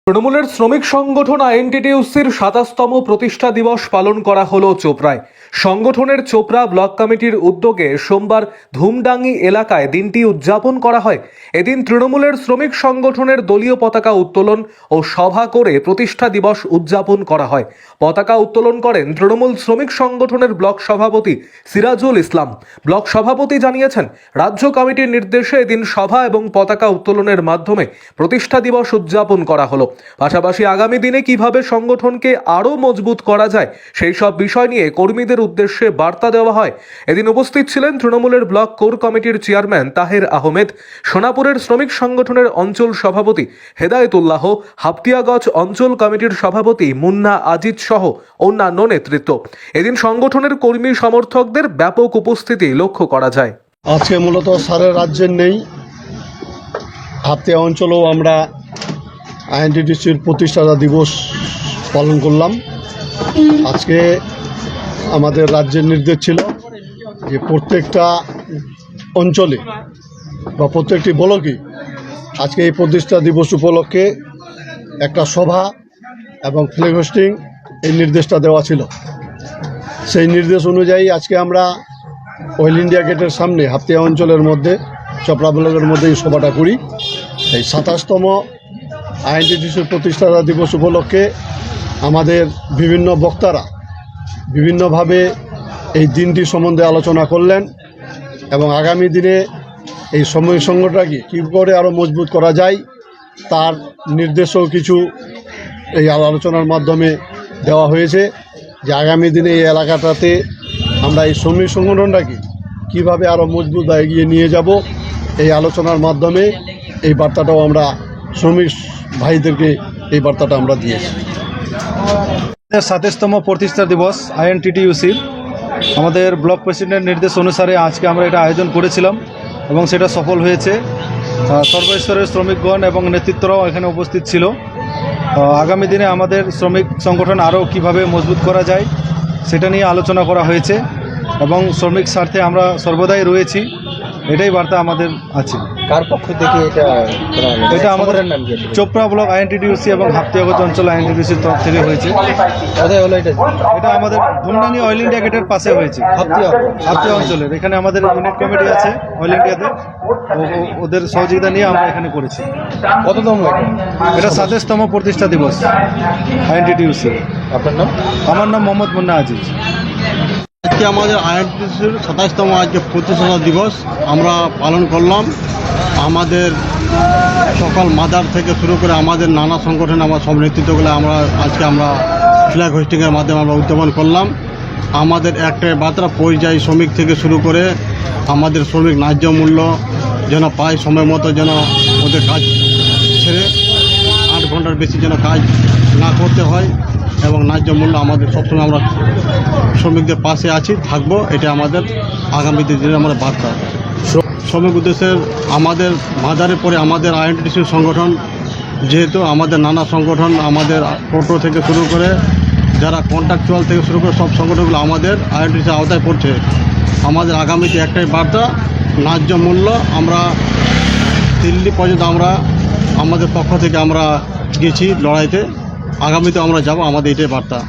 তৃণমূলের শ্রমিক সংগঠন আইএনটিটিইউসির ২৭তম প্রতিষ্ঠা দিবস পালন করা হলো চোপড়ায়। সংগঠনের চোপড়া ব্লক কমিটির উদ্যোগে সোমবার ধুমডাঙ্গি এলাকায় দিনটি উদযাপন করা হয়। এদিন তৃণমূলের শ্রমিক সংগঠনের দলীয় পতাকা উত্তোলন ও সভা করে প্রতিষ্ঠা দিবস উদযাপন করা হয়। পতাকা উত্তোলন করেন তৃণমূল শ্রমিক সংগঠনের ব্লক সভাপতি সিরাজুল ইসলাম। ব্লক সভাপতি জানিয়েছেন, রাজ্য কমিটির নির্দেশে এদিন সভা এবং পতাকা উত্তোলনের মাধ্যমে প্রতিষ্ঠা দিবস উদযাপন করা হলো। পাশাপাশি আগামী দিনে কিভাবে সংগঠনকে আরও মজবুত করা যায় সেই সব বিষয় নিয়ে কর্মীদের উদ্দেশ্যে বার্তা দেওয়া হয়। এদিন উপস্থিত ছিলেন তৃণমূলের ব্লক কোর কমিটির চেয়ারম্যান তাহের আহমেদ, সোনাপুরের শ্রমিক সংগঠনের অঞ্চল সভাপতি হেদায়েতুল্লাহ, হাপতিয়াগঞ্জ অঞ্চল কমিটির সভাপতি মুন্না আজিজ সহ অন্যান্য নেতৃত্ব। এদিন সংগঠনের কর্মী সমর্থকদের ব্যাপক উপস্থিতি লক্ষ্য করা যায়। আজকে মূলত সারা রাজ্যের নেই, হাতিয়া অঞ্চলেও আমরা আইএনটিটিইউসির প্রতিষ্ঠা দিবস পালন করলাম। আজকে আমাদের রাজ্যের নির্দেশ ছিল যে প্রত্যেকটা অঞ্চলে বা প্রত্যেকটি ব্লকে আজকে এই প্রতিষ্ঠা দিবস উপলক্ষে একটা সভা এবং ফ্ল্যাগ হোস্টিং এই নির্দেশটা দেওয়া ছিল। সেই নির্দেশ অনুযায়ী আজকে আমরা অয়েল ইন্ডিয়া গেটের সামনে হাতিয়া অঞ্চলের মধ্যে চোপড়া ব্লকের মধ্যে এই সভাটা করি। এই ২৭তম আইএনটিটিইউসির প্রতিষ্ঠা দিবস উপলক্ষে আমাদের বিভিন্ন বক্তারা বিভিন্নভাবে এই দিনটি সম্বন্ধে আলোচনা করলেন এবং আগামী দিনে এই শ্রমিক সংগঠনটাকে কী করে আরও মজবুত করা যায় তার নির্দেশও কিছু এই আলোচনার মাধ্যমে দেওয়া হয়েছে। যে আগামী দিনে এই এলাকাটাতে আমরা এই শ্রমিক সংগঠনটাকে কীভাবে আরও মজবুত বা এগিয়ে নিয়ে যাব, এই আলোচনার মাধ্যমে এই বার্তাটাও আমরা শ্রমিক ভাইদেরকে এই বার্তাটা আমরা দিয়েছি। ২৭তম প্রতিষ্ঠা দিবস আইএনটিটিইউসির আমাদের ব্লক প্রেসিডেন্টের নির্দেশ অনুসারে আজকে আমরা এটা আয়োজন করেছিলাম এবং সেটা সফল হয়েছে। সর্বস্তরের শ্রমিকগণ এবং নেতৃত্বরাও এখানে উপস্থিত ছিল। আগামী দিনে আমাদের শ্রমিক সংগঠন আরও কিভাবে মজবুত করা যায় সেটা নিয়ে আলোচনা করা হয়েছে এবং শ্রমিক স্বার্থে আমরা সর্বদাই রয়েছি, এটাই বার্তা আমাদের আছে। কার পক্ষ থেকে এটা আমাদের চোপড়া ব্লক আইএনটিটিইউসি এবং হাপতিয়াগঞ্জ অঞ্চল আইএনটিটিইউসির তরফ থেকে হয়েছে। কোথায় হলো এটা? এটা আমাদের ধুমডাঙ্গি অয়েল ইন্ডিয়া গেটের পাশে হয়েছে, হাতিয়া অঞ্চলের। এখানে আমাদের ইউনিট কমিটি আছে অয়েল ইন্ডিয়াতে, ওদের সহযোগিতা নিয়ে আমরা এখানে করেছি। কততম এটা ২৭তম প্রতিষ্ঠা দিবস আইএনটিটিইউসি। আপনার নাম? আমার নাম মোহাম্মদ মুন্না আজিজ। আজকে আমাদের আইএনটিটিইউসির ২৭তম আজকে প্রতিষ্ঠা দিবস আমরা পালন করলাম। আমাদের সকাল মাদার থেকে শুরু করে আমাদের নানা সংগঠন আমার সব নেতৃত্বগুলো আমরা ফ্ল্যাগ হোস্টিংয়ের মাধ্যমে আমরা উদ্যাপন করলাম। আমাদের একটাই বার্তা, পরিযায়ী শ্রমিক থেকে শুরু করে আমাদের শ্রমিক ন্যায্য মূল্য যেন পায়, সময় মতো যেন ওদের কাজ ছেড়ে ৮ ঘন্টার বেশি যেন কাজ না করতে হয় এবং ন্যায্য মূল্য আমাদের সবসময় আমরা শ্রমিকদের পাশে আছি, থাকবো। এটা আমাদের আগামী দিনে আমাদের বার্তা। শ্রমিক উদ্দেশ্যের আমাদের মাদারের পরে আমাদের আইএনটিটিইউসি সংগঠন, যেহেতু আমাদের নানা সংগঠন, আমাদের টোটো থেকে শুরু করে যারা কন্ট্রাকচুয়াল থেকে শুরু করে সব সংগঠনগুলো আমাদের আইএনটিটিইউসির আওতায় পড়ছে। আমাদের আগামীতে একটাই বার্তা, ন্যায্য মূল্য। আমরা দিল্লি পর্যন্ত আমরা আমাদের পক্ষ থেকে আমরা গেছি লড়াইতে, আগামীতে আমরা যাব, আমাদের এটাই বার্তা।